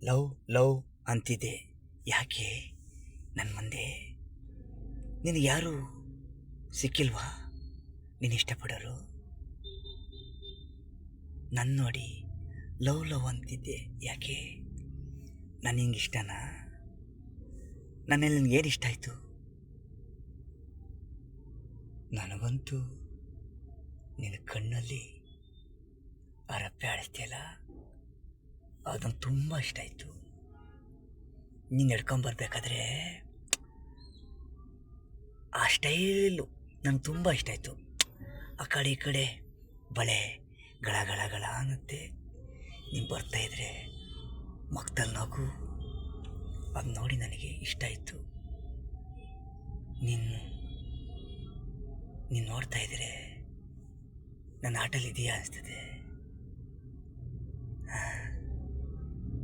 Love love ಅಂತಿದೆ, ಯಾಕೆ ನನ್ನ ಮುಂದೆ? ನಿನಗೆ ಯಾರು ಸಿಕ್ಕಿಲ್ವಾ ನೀನು ಇಷ್ಟಪಡೋರು? ನನ್ನ ನೋಡಿ ಲವ್ ಲವ್ ಅಂತಿದ್ದೆ, ಯಾಕೆ? ನಾನು ಹಿಂಗೆ ಇಷ್ಟನಾ? ನನ್ನಲ್ಲಿ ನಿನಗೇನು ಇಷ್ಟ ಆಯಿತು? ನನಗಂತೂ ನಿನ್ನ ಕಣ್ಣಲ್ಲಿ ಆ ರಪ್ಪೆ ಆಡಿಸ್ತೀಯಲ್ಲ, ಅದನ್ನು ತುಂಬ ಇಷ್ಟ ಆಯಿತು. ನೀನು ನಡ್ಕೊಂಬರ್ಬೇಕಾದ್ರೆ ಆ ಸ್ಟೈಲು ನನಗೆ ತುಂಬ ಇಷ್ಟ ಆಯಿತು. ಆ ಕಡೆ ಈ ಕಡೆ ಬಳೆ ಗಳ ಗಳ ಗಳ ಅನ್ನುತ್ತೆ. ನೀನು ಬರ್ತಾಯಿದ್ರೆ ಮಕ್ಕದಲ್ಲಿ ನಗು, ಅದು ನೋಡಿ ನನಗೆ ಇಷ್ಟ ಆಯಿತು. ನೀನು ನೋಡ್ತಾ ಇದ್ರೆ ನನ್ನ ಆಟಲ್ಲಿದೆಯಾ ಅನಿಸ್ತದೆ.